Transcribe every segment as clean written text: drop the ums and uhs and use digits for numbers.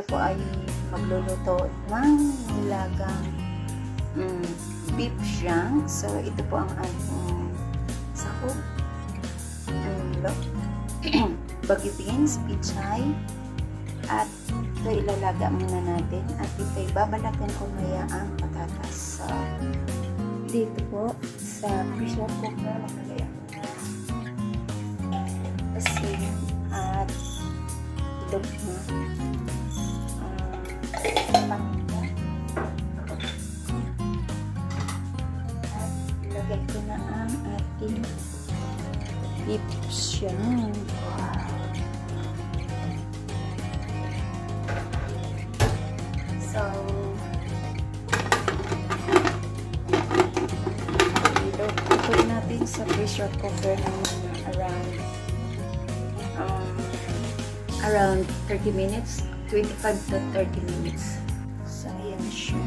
po ay magluluto ng nilagang beef shank. So, ito po ang ating sahog. Bagyo beans, pichay, at ito ilalaga muna natin. At ito babalatan ko maya ang patatas. So, dito po sa pressure cooker makalagay ako asin at ilog na paminta at ilagay ko na ang ating beef shank. So, put natin sa pressure cooker ng around 30 minutes, 25 to 30 minutes. So, ayan siya.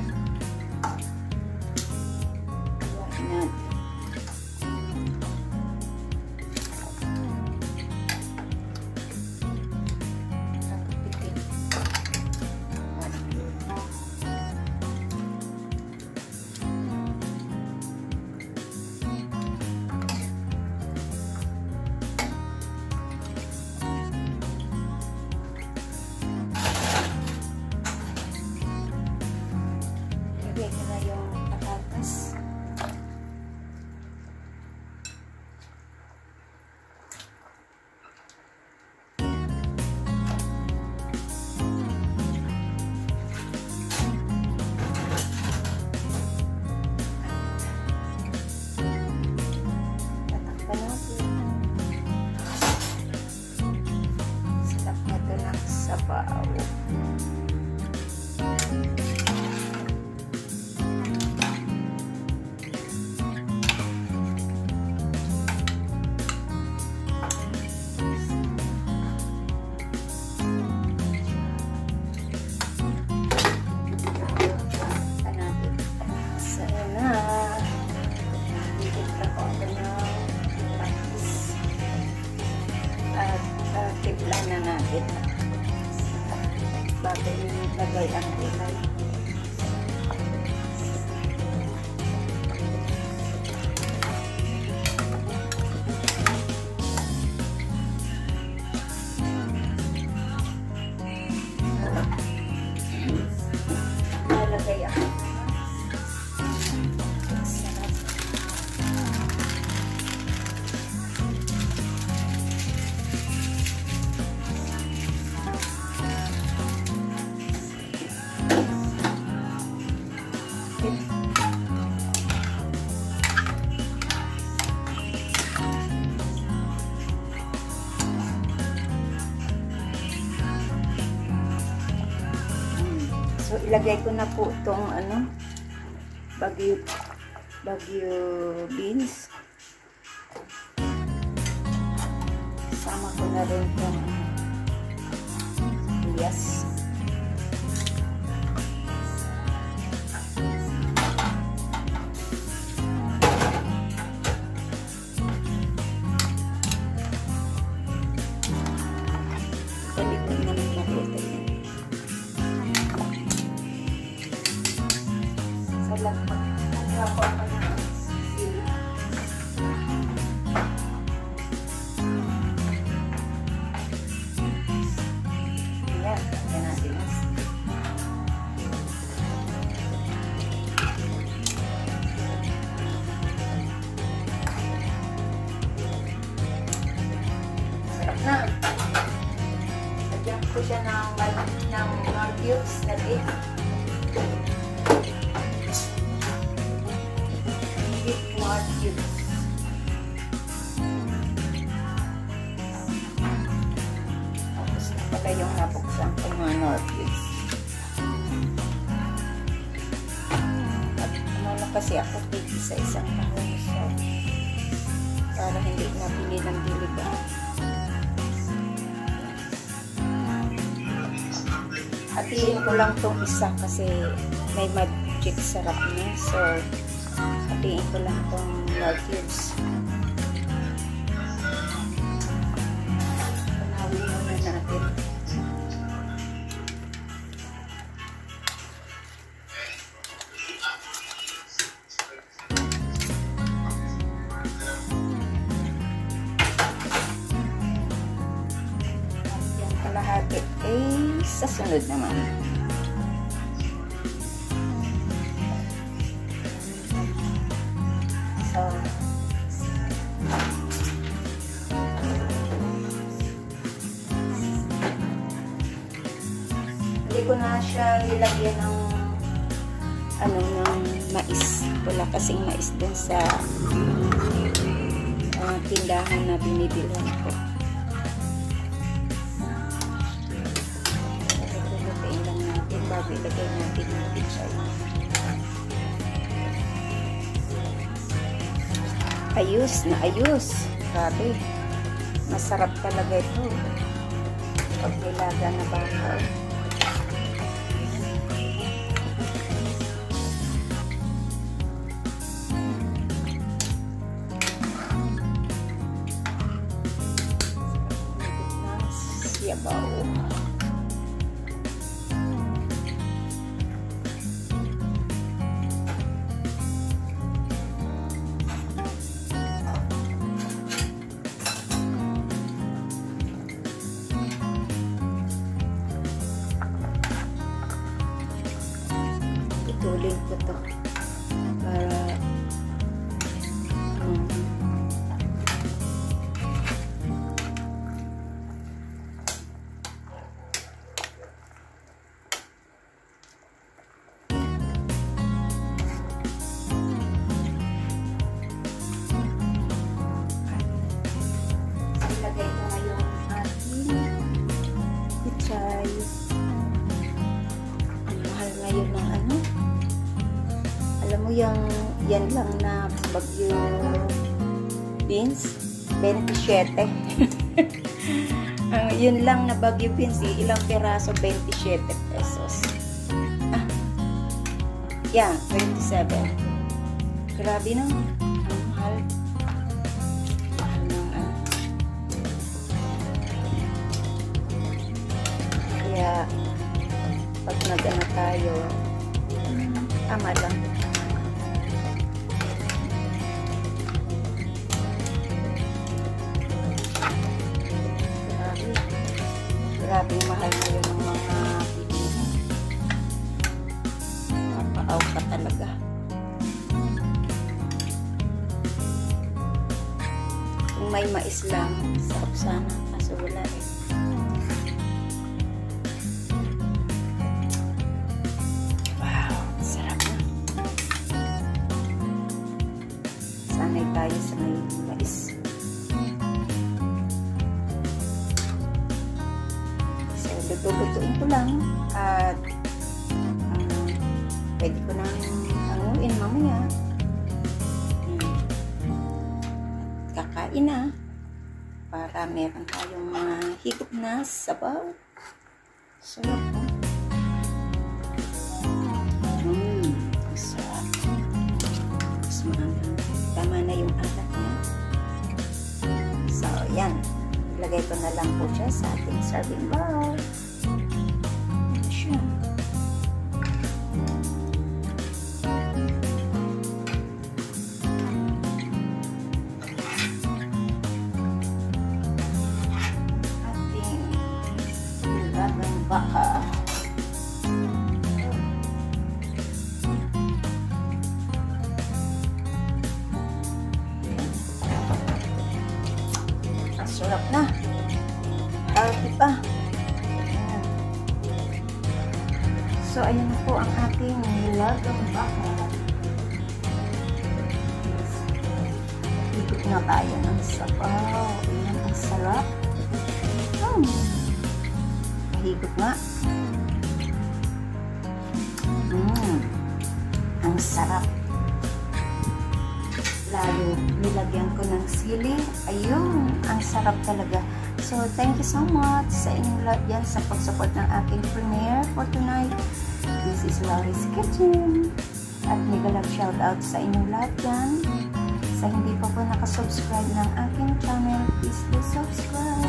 Why not? Lagay ko na yung patatas. Tatakpan natin. Sarap na ito ng sabaw. Timpla na natin bago ilagay ang gulay. Nalagay ang so, ilagay ko na po itong bagyo beans. Sama ko na rin itong sibuyas. Balik ko naman mabuti yan. Magkakaroon pa ng sili. Ayan, lagyan natin ang sili. Sarap na. Lagyan ko siya ng mga cubes na beef. Tapos na pala yung nabuksan ko mga Norflakes. At kasi ako tigil sa isang kahon, so para hindi nabili ng biligan. Hatiin ko lang itong isa kasi may magic sarap na, so hatiin ko lang itong cubes. Panawin muna natin. sa sunod naman. So, hindi ko na siya nilagyan ng ng mais. Wala kasing mais dun sa tindahan na binibilhan ko. Lutuin lang natin bago ilagay natin yung pichay. Ayos na ayos. Grabe. Masarap talaga ito. Pag nilaga na baka. Yabaw. Itulin ko to para yan lang na bagyo beans 27 yun lang na bagyo beans ilang peraso 27 pesos yeah 27 grabe na mahal ng kaya pag nag-ano tayo tama lang. Grabe mahal na yun ng mga bilihin. Napaaw ka talaga. Kung may mais lang, sarap sana. Kaso wala eh. Wow, sarap na. Sanay tayo sa may mais. Lutuin ko lang at pwede ko nang hanguin mamaya. Kakain na para meron tayong mga higop na sabaw. Sarap po. Sarap. Mas tama na yung alat niya. So, yan. Ilagay ko na lang po siya sa ating serving bowl. Baka ang sarap na healthy pa. So ayan na po ang ating nilagang baka. Ikot na tayo ng sabaw. Ayan ang sarap. Higop nga. Ang sarap. Lalo, nilagyan ko ng sili. Ayun, ang sarap talaga. So, thank you so much sa inyong lahat yan sa pag-support ng aking premiere for tonight. This is Laurie's Kitchen. At mega love shoutout sa inyong lahat yan. Sa hindi pa po nakasubscribe ng aking channel, please do subscribe.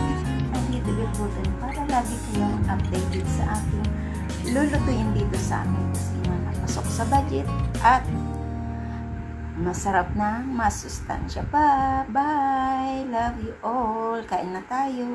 Hit the bell button para lagi kayong updated sa aking lulutuin dito sa aking kusina na pasok sa budget at masarap na, masustansya pa. Bye! Love you all! Kain na tayo!